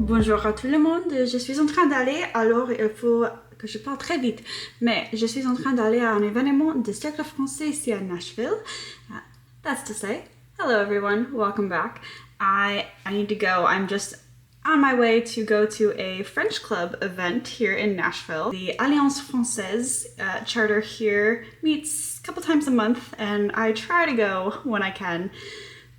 Bonjour à tout le monde, je suis en train d'aller, alors il faut que je parle très vite, mais je suis en train d'aller à un événement de siècle français ici à Nashville. That's to say, hello everyone, welcome back. I need to go, I'm just on my way to go to a French club event here in Nashville. The Alliance Française charter here meets a couple times a month, and I try to go when I can.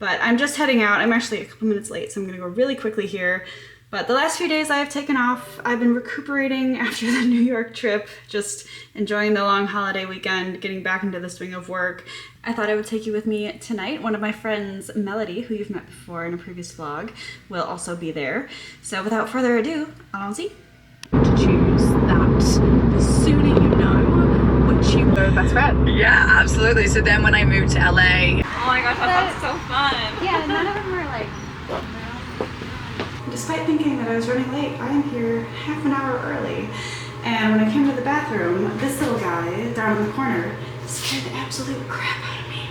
But I'm just heading out. I'm actually a couple minutes late, so I'm gonna go really quickly here. But the last few days I have taken off. I've been recuperating after the New York trip, just enjoying the long holiday weekend, getting back into the swing of work. I thought I would take you with me tonight. One of my friends, Melody, who you've met before in a previous vlog, will also be there. So without further ado, allons-y. To choose that the sooner you know which you go best friend. Yeah, absolutely. So then when I moved to LA, Oh my gosh, that sounds so fun. Yeah, none of them were like... Despite thinking that I was running late, I am here half an hour early. And when I came to the bathroom, this little guy down in the corner scared the absolute crap out of me.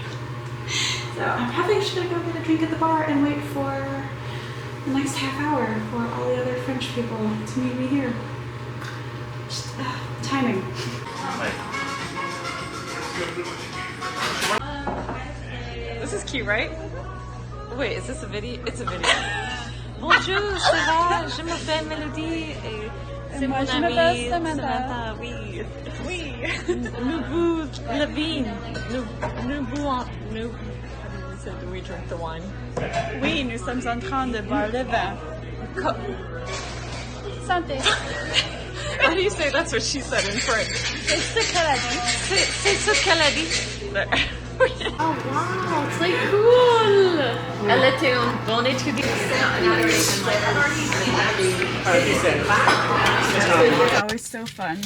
So I'm probably just gonna go get a drink at the bar and wait for the next half hour for all the other French people to meet me here. Just timing. This is cute, right? Wait, is this a video? It's a video. Bonjour, ça va? Je m'appelle Mélodie et c'est mon ami Samantha. Oui, oui. Nous buvons le vin. Nous buvons. Nous. So do we drink the wine? Oui, nous sommes en train de boire le vin. Santé. How do you say that's what she said in French? C'est ce qu'elle a dit. C'est ce qu'elle a dit. Oh wow, it's like cool. Elle était en bonne étudiante. It's always so fun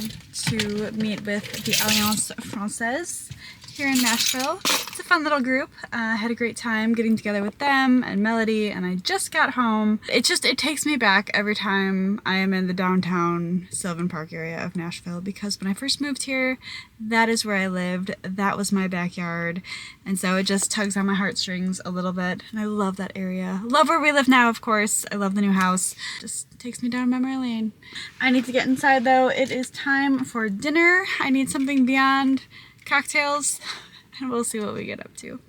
to meet with the Alliance Française here in Nashville. It's a fun little group. I had a great time getting together with them and Melody, and I just got home. It takes me back every time I am in the downtown Sylvan Park area of Nashville, because when I first moved here, that is where I lived. That was my backyard. And so it just tugs on my heartstrings a little bit. And I love that area. Love where we live now, of course. I love the new house. Just takes me down memory lane. I need to get inside though. It is time for dinner. I need something beyond cocktails, and we'll see what we get up to.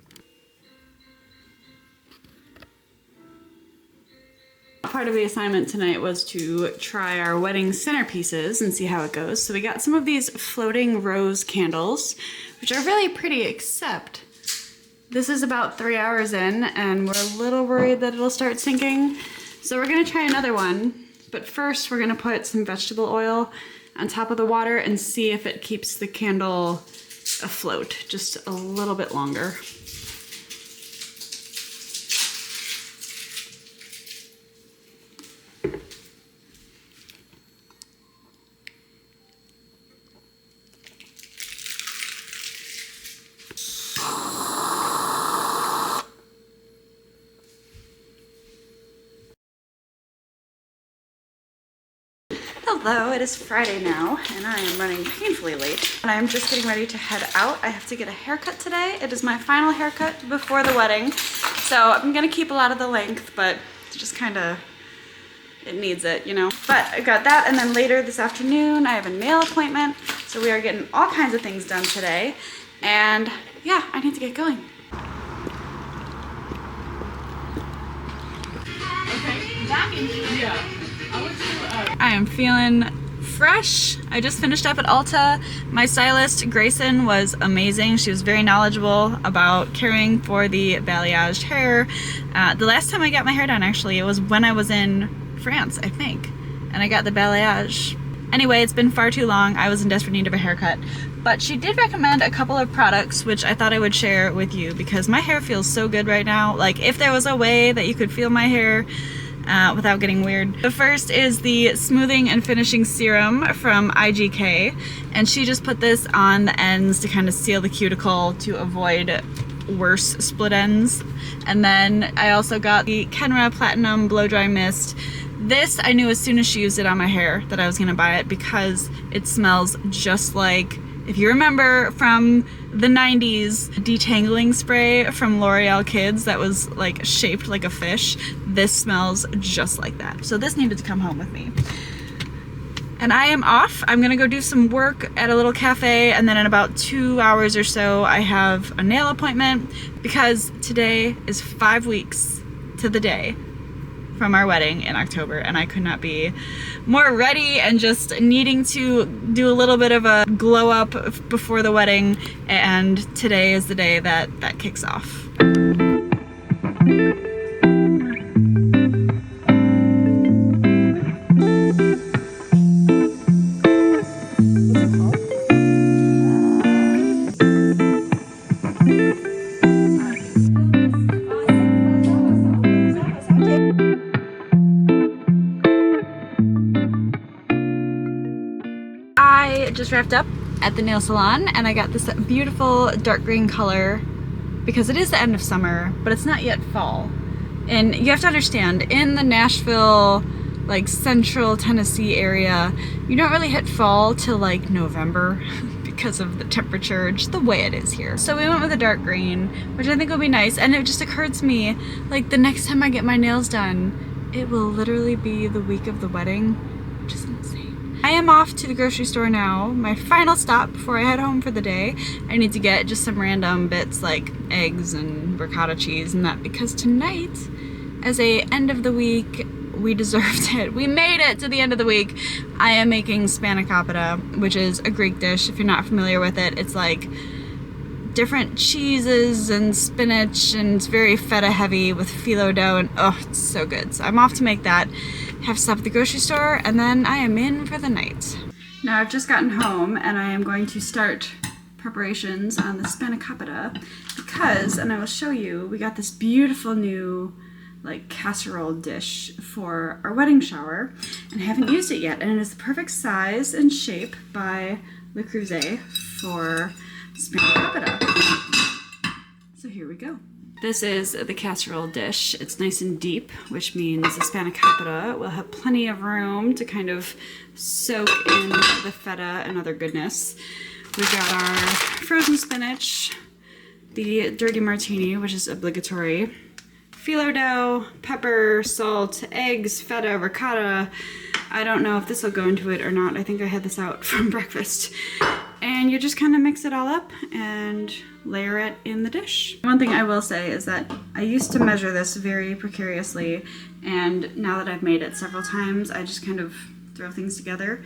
Part of the assignment tonight was to try our wedding centerpieces and see how it goes. So we got some of these floating rose candles, which are really pretty, except this is about 3 hours in and we're a little worried that it'll start sinking. So we're gonna try another one, but first we're gonna put some vegetable oil on top of the water and see if it keeps the candle afloat just a little bit longer. Hello, it is Friday now, and I am running painfully late. And I'm just getting ready to head out. I have to get a haircut today. It is my final haircut before the wedding. So I'm gonna keep a lot of the length, but just kinda, it needs it, you know? But I got that, and then later this afternoon, I have a nail appointment. So we are getting all kinds of things done today. And yeah, I need to get going. I am feeling fresh. I just finished up at Ulta. My stylist, Grayson, was amazing. She was very knowledgeable about caring for the balayaged hair. The last time I got my hair done, actually, it was when I was in France, I think, and I got the balayage. Anyway, it's been far too long. I was in desperate need of a haircut. But she did recommend a couple of products, which I thought I would share with you because my hair feels so good right now. Like, if there was a way that you could feel my hair without getting weird. The first is the Smoothing and Finishing Serum from IGK, and she just put this on the ends to kind of seal the cuticle to avoid worse split ends. And then I also got the Kenra Platinum Blow Dry Mist. This I knew as soon as she used it on my hair that I was gonna buy it because it smells just like, if you remember from the 90s, detangling spray from L'Oreal Kids that was like shaped like a fish. this smells just like that. So this needed to come home with me. And I am off. I'm gonna go do some work at a little cafe, and then in about 2 hours or so I have a nail appointment, because today is 5 weeks to the day from our wedding in October, and I could not be more ready and just needing to do a little bit of a glow up before the wedding, and today is the day that kicks off. I just wrapped up at the nail salon, and I got this beautiful dark green color because it is the end of summer, but it's not yet fall. And you have to understand, in the Nashville, like central Tennessee area, you don't really hit fall till like November because of the temperature, just the way it is here. So we went with a dark green, which I think will be nice. And it just occurred to me, like the next time I get my nails done, it will literally be the week of the wedding, which is insane. I am off to the grocery store now, my final stop before I head home for the day. I need to get just some random bits like eggs and ricotta cheese and that, because tonight, as a end of the week, we deserved it. We made it to the end of the week. I am making Spanikopita, which is a Greek dish. If you're not familiar with it, it's like different cheeses and spinach, and it's very feta heavy with phyllo dough, and oh, it's so good. So I'm off to make that, have stuff at the grocery store, and then I am in for the night. Now I've just gotten home, and I am going to start preparations on the Spanikopita because, and I will show you, we got this beautiful new like casserole dish for our wedding shower, and I haven't used it yet, and it is the perfect size and shape by Le Creuset for Spanikopita. So here we go. This is the casserole dish. It's nice and deep, which means the Spanikopita will have plenty of room to kind of soak in the feta and other goodness. We've got our frozen spinach, the dirty martini, which is obligatory, phyllo dough, pepper, salt, eggs, feta, ricotta. I don't know if this will go into it or not. I think I had this out from breakfast. And you just kind of mix it all up and layer it in the dish. One thing I will say is that I used to measure this very precariously, and now that I've made it several times, I just kind of throw things together.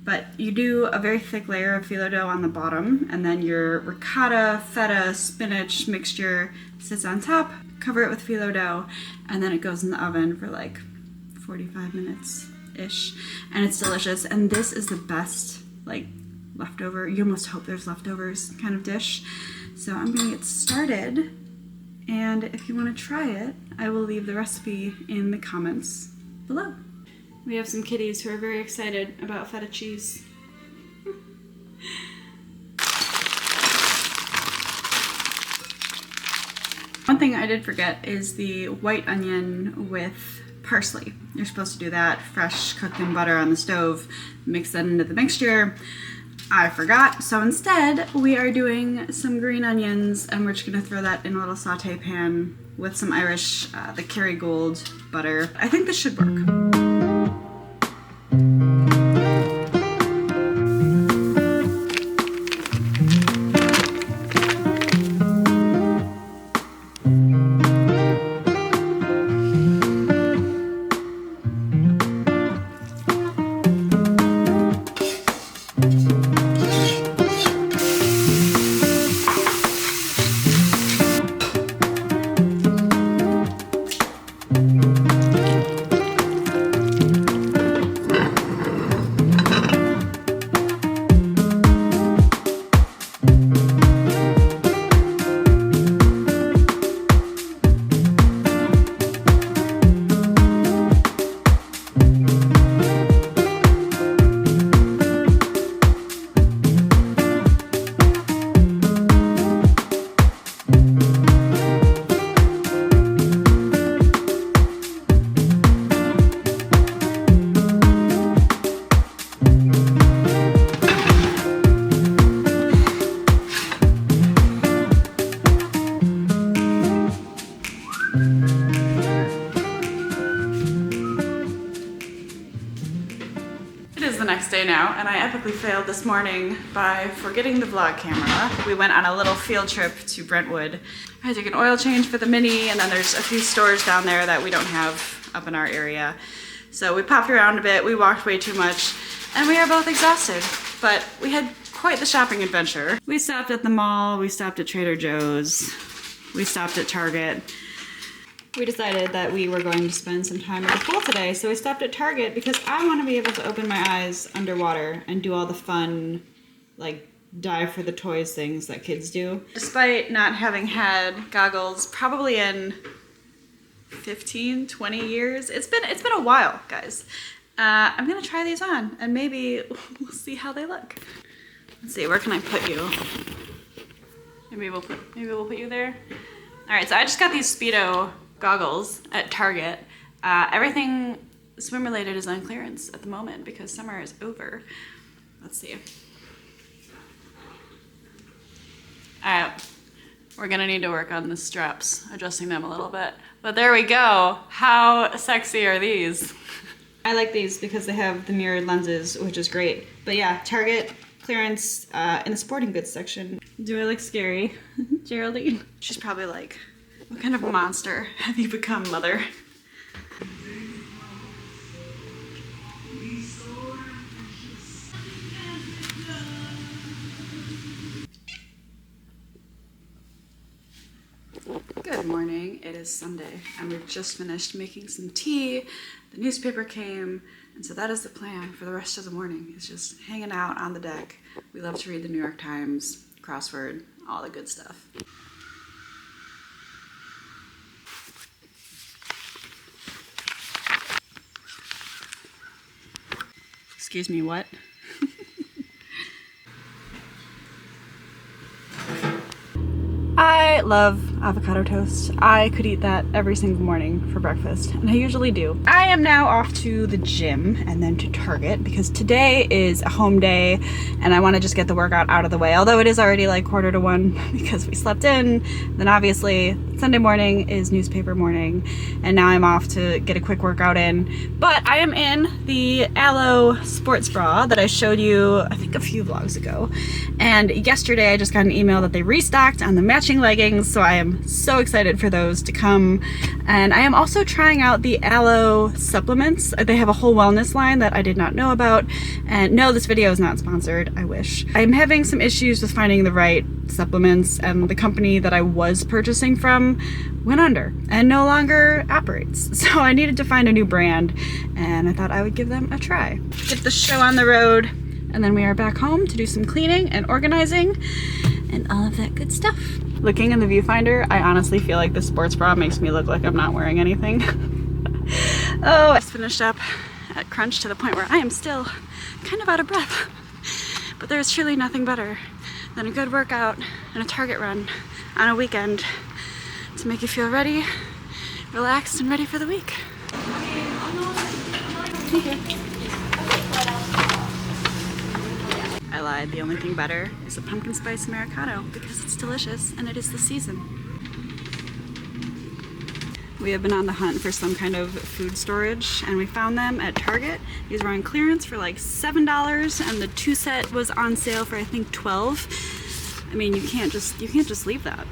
But you do a very thick layer of phyllo dough on the bottom, and then your ricotta, feta, spinach mixture sits on top. Cover it with phyllo dough, and then it goes in the oven for like 45 minutes-ish, and it's delicious. And this is the best, like, leftover, you almost hope there's leftovers kind of dish. So I'm gonna get started, and if you want to try it, I will leave the recipe in the comments below. We have some kitties who are very excited about feta cheese. One thing I did forget is the white onion with parsley. You're supposed to do that fresh, cooked in butter on the stove, mix that into the mixture. I forgot, so instead we are doing some green onions, and we're just gonna throw that in a little saute pan with some Irish, the Kerrygold butter. I think this should work. the next day now, and I epically failed this morning by forgetting the vlog camera. We went on a little field trip to Brentwood. I took an oil change for the Mini, and then there's a few stores down there that we don't have up in our area. So we popped around a bit, we walked way too much, and we are both exhausted. But we had quite the shopping adventure. We stopped at the mall, we stopped at Trader Joe's, we stopped at Target. We decided that we were going to spend some time at the pool today, so we stopped at Target because I want to be able to open my eyes underwater and do all the fun, like, dive for the toys things that kids do. Despite not having had goggles probably in 15, 20 years, it's been a while, guys. I'm gonna try these on and maybe we'll see how they look. Let's see, where can I put you? Maybe we'll put you there. All right, so I just got these Speedo goggles at Target. Everything swim related is on clearance at the moment because summer is over. Let's see. All right, we're gonna need to work on the straps, adjusting them a little bit. But there we go. How sexy are these? I like these because they have the mirrored lenses, which is great. But yeah, Target clearance in the sporting goods section. Do I look scary, Geraldine? She's probably like, what kind of monster have you become, mother? Good morning, it is Sunday, and we've just finished making some tea. The newspaper came, and so that is the plan for the rest of the morning. It's just hanging out on the deck. We love to read the New York Times, crossword, all the good stuff. Excuse me, what? I love avocado toast. I could eat that every single morning for breakfast, and I usually do. I am now off to the gym and then to Target because today is a home day and I want to just get the workout out of the way, although it is already like 1:45 because we slept in. Then obviously Sunday morning is newspaper morning, and now I'm off to get a quick workout in. But I am in the Aloe sports bra that I showed you, I think, a few vlogs ago. And yesterday I just got an email that they restocked on the matching leggings, so I am so excited for those to come. And I am also trying out the Aloe supplements. They have a whole wellness line that I did not know about. And no, this video is not sponsored, I wish. I'm having some issues with finding the right supplements, and the company that I was purchasing from went under and no longer operates. So I needed to find a new brand, and I thought I would give them a try. Get the show on the road, and then we are back home to do some cleaning and organizing and all of that good stuff. Looking in the viewfinder, I honestly feel like this sports bra makes me look like I'm not wearing anything. Oh, I just finished up at Crunch to the point where I am still kind of out of breath. But there's truly nothing better than a good workout and a Target run on a weekend to make you feel ready, relaxed, and ready for the week. Thank you. I lied. The only thing better is a pumpkin spice Americano because it's delicious and it is the season. We have been on the hunt for some kind of food storage, and we found them at Target. These were on clearance for like $7, and the 2-set was on sale for I think $12. I mean, you can't just leave that.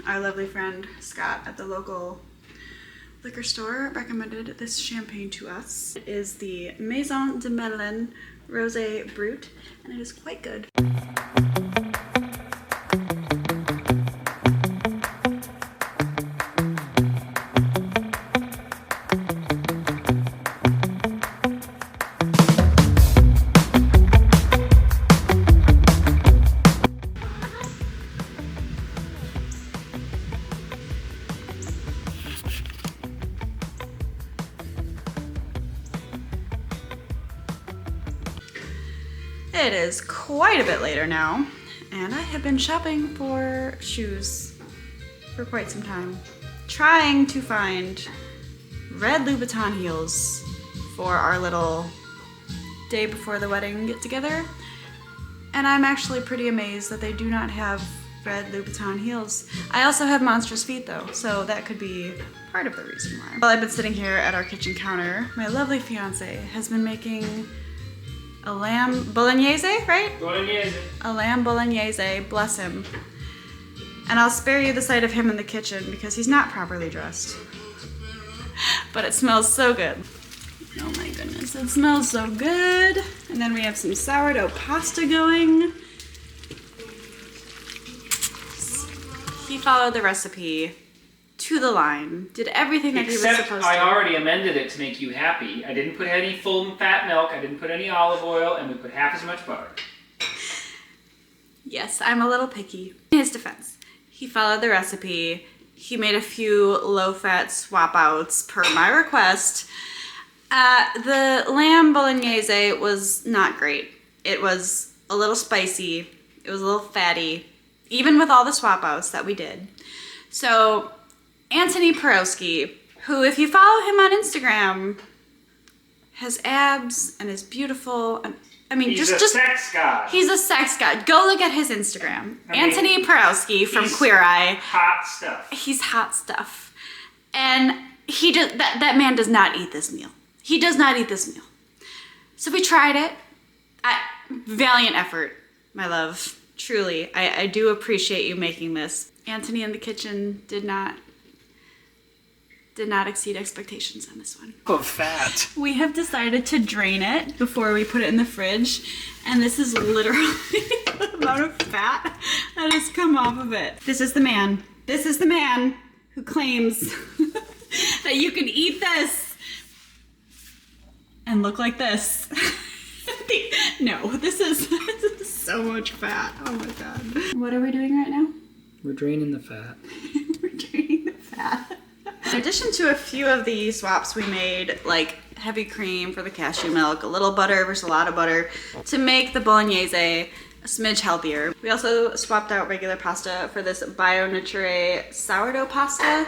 Our lovely friend Scott at the local liquor store recommended this champagne to us. It is the Maison de Madeleine Rosé Brut, and it is quite good. It is quite a bit later now, and I have been shopping for shoes for quite some time. Trying to find red Louboutin heels for our little day before the wedding get together. And I'm actually pretty amazed that they do not have red Louboutin heels. I also have monstrous feet though, so that could be part of the reason why. While I've been sitting here at our kitchen counter, my lovely fiance has been making a lamb bolognese, right? Bolognese. A lamb bolognese, bless him. And I'll spare you the sight of him in the kitchen because he's not properly dressed. But it smells so good. Oh my goodness, it smells so good. And then we have some sourdough pasta going. He followed the recipe to the line, did everything that he was supposed to. Except I already amended it to make you happy. I didn't put any full fat milk, I didn't put any olive oil, and we put half as much butter. Yes, I'm a little picky. In his defense, he followed the recipe. He made a few low-fat swap outs per my request. The lamb bolognese was not great. It was a little spicy. It was a little fatty, even with all the swap outs that we did. So Anthony Porowski, who if you follow him on Instagram, has abs and is beautiful. And I mean, He's a sex god. He's a sex god. Go look at his Instagram. Anthony Porowski from Queer Eye. Hot stuff. He's hot stuff. And he just, that man does not eat this meal. He does not eat this meal. So we tried it. Valiant effort, my love. Truly, I do appreciate you making this. Anthony in the kitchen did not exceed expectations on this one. Oh, fat. We have decided to drain it before we put it in the fridge, and this is literally the amount of fat that has come off of it. This is the man. This is the man who claims that you can eat this and look like this. No, this is so much fat. Oh my god. What are we doing right now? We're draining the fat. We're draining the fat. In addition to a few of the swaps we made, like heavy cream for the cashew milk, a little butter versus a lot of butter, to make the bolognese a smidge healthier. We also swapped out regular pasta for this Bio Nature sourdough pasta,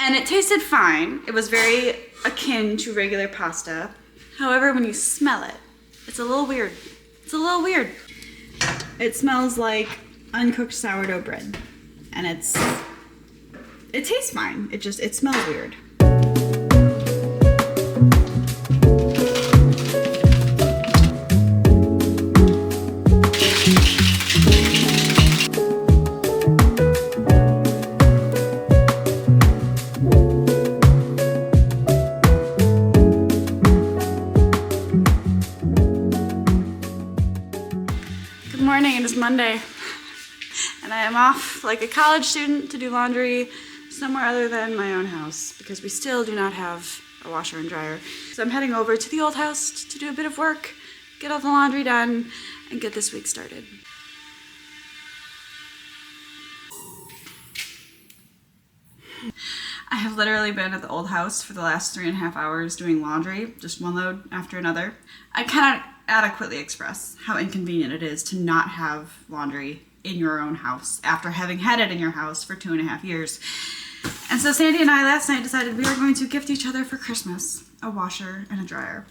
and it tasted fine. It was very akin to regular pasta. However, when you smell it, it's a little weird. It's a little weird. It smells like uncooked sourdough bread, and it tastes fine. It smells weird. Good morning, it is Monday, and I am off like a college student to do laundry somewhere other than my own house because we still do not have a washer and dryer. So I'm heading over to the old house to do a bit of work, get all the laundry done, and get this week started. I have literally been at the old house for the last 3.5 hours doing laundry, just one load after another. I cannot adequately express how inconvenient it is to not have laundry in your own house after having had it in your house for 2.5 years. And so Sandy and I last night decided we were going to gift each other for Christmas a washer and a dryer.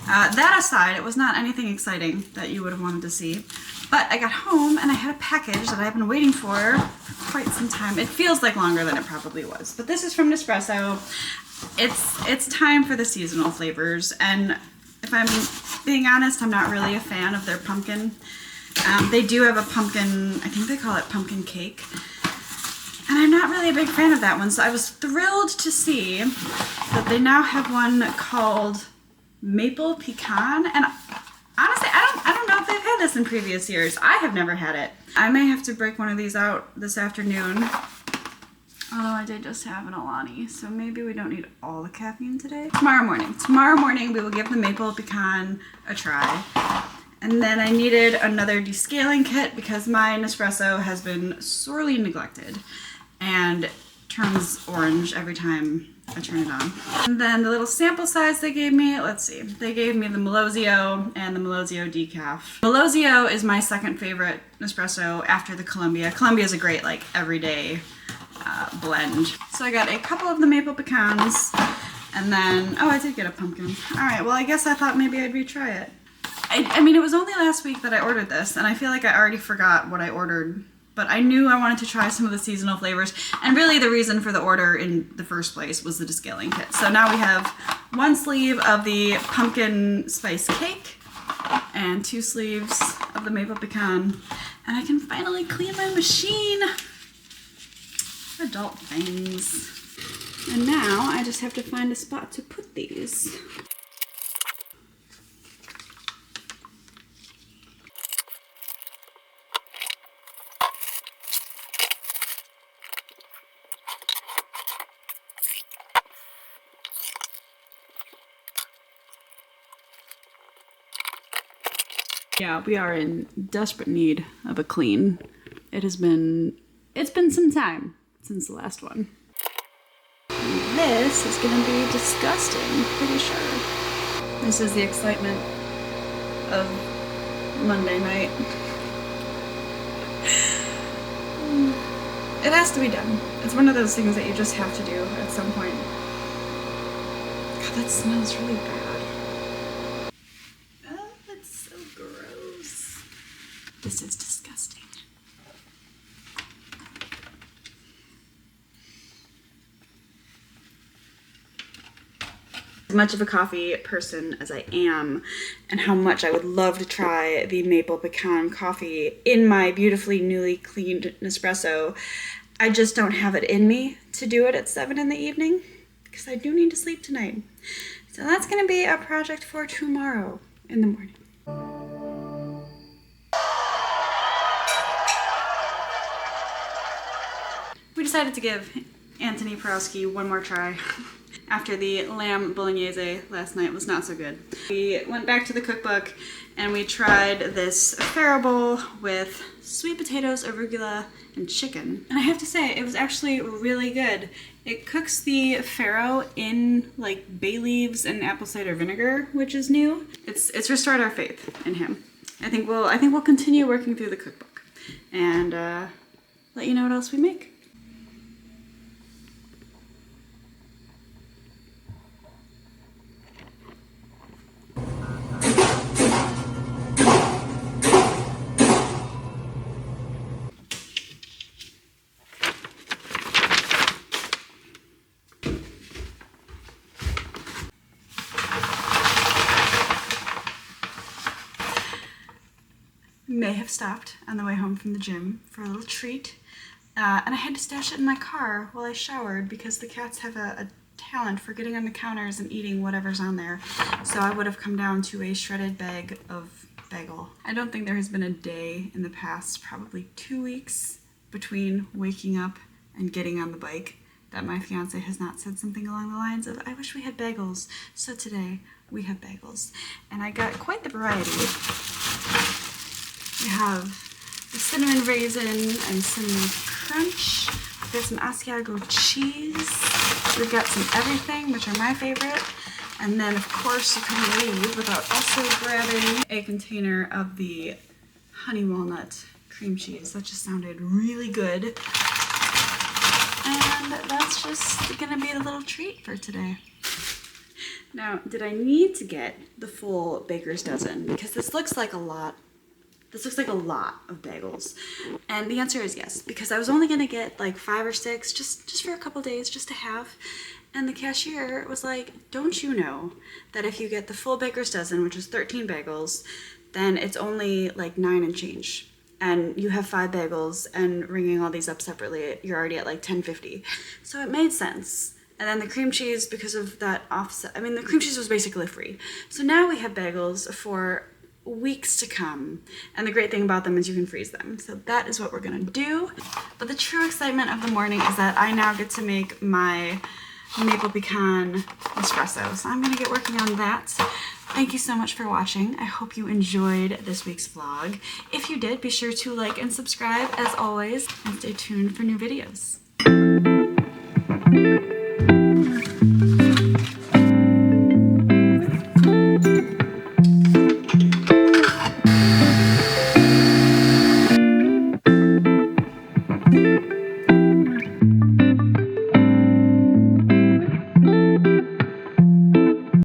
That aside, it was not anything exciting that you would have wanted to see. But I got home and I had a package that I've been waiting for quite some time. It feels like longer than it probably was. But this is from Nespresso. It's time for the seasonal flavors. And if I'm being honest, I'm not really a fan of their pumpkin. They do have a pumpkin, I think they call it pumpkin cake. And I'm not really a big fan of that one. So I was thrilled to see that they now have one called Maple Pecan. And honestly, I don't know if they've had this in previous years. I have never had it. I may have to break one of these out this afternoon. Although I did just have an Alani, so maybe we don't need all the caffeine today. Tomorrow morning we will give the Maple Pecan a try. And then I needed another descaling kit because my Nespresso has been sorely neglected and turns orange every time I turn it on. And then the little sample size they gave me, let's see. They gave me the Melozio and the Melozio decaf. Melozio is my second favorite Nespresso after the Columbia. Columbia is a great like everyday blend. So I got a couple of the maple pecans and then, oh, I did get a pumpkin. All right, well, I guess I thought maybe I'd retry it. I mean, it was only last week that I ordered this, and I feel like I already forgot what I ordered, but I knew I wanted to try some of the seasonal flavors, and really the reason for the order in the first place was the descaling kit. So now we have 1 sleeve of the pumpkin spice cake, and 2 sleeves of the maple pecan, and I can finally clean my machine. Adult things. And now I just have to find a spot to put these. Yeah, we are in desperate need of a clean. It's been some time since the last one. And this is gonna be disgusting, pretty sure. This is the excitement of Monday night. It has to be done. It's one of those things that you just have to do at some point. God, that smells really bad. This is disgusting. As much of a coffee person as I am, and how much I would love to try the maple pecan coffee in my beautifully newly cleaned Nespresso, I just don't have it in me to do it at 7 in the evening because I do need to sleep tonight. So that's gonna be a project for tomorrow in the morning. We decided to give Anthony Porowski one more try after the lamb bolognese last night was not so good. We went back to the cookbook and we tried this Phyllo bowl with sweet potatoes, arugula, and chicken. And I have to say, it was actually really good. It cooks the Phyllo in like bay leaves and apple cider vinegar, which is new. It's restored our faith in him. I think we'll continue working through the cookbook and let you know what else we make. May have stopped on the way home from the gym for a little treat, and I had to stash it in my car while I showered because the cats have a talent for getting on the counters and eating whatever's on there. So I would have come down to a shredded bag of bagel. I don't think there has been a day in the past probably 2 weeks between waking up and getting on the bike that my fiance has not said something along the lines of, I wish we had bagels. So today we have bagels, and I got quite the variety. We have the cinnamon raisin and cinnamon crunch. We've got some Asiago cheese. We've got some everything, which are my favorite. And then, of course, you couldn't leave without also grabbing a container of the honey walnut cream cheese. That just sounded really good. And that's just gonna be a little treat for today. Now, did I need to get the full baker's dozen? Because this looks like a lot. This looks like a lot of bagels. And the answer is yes, because I was only gonna get like 5 or 6 just for a couple days, just to have. And the cashier was like, don't you know that if you get the full baker's dozen, which is 13 bagels, then it's only like 9 and change. And you have 5 bagels, and ringing all these up separately, you're already at like $10.50. So it made sense. And then the cream cheese, because of that offset, I mean, the cream cheese was basically free. So now we have bagels for weeks to come, and the great thing about them is you can freeze them. So that is what we're gonna do. But the true excitement of the morning is that I now get to make my maple pecan espresso. So I'm gonna get working on that. Thank you so much for watching. I hope you enjoyed this week's vlog. If you did, be sure to like and subscribe as always, and stay tuned for new videos.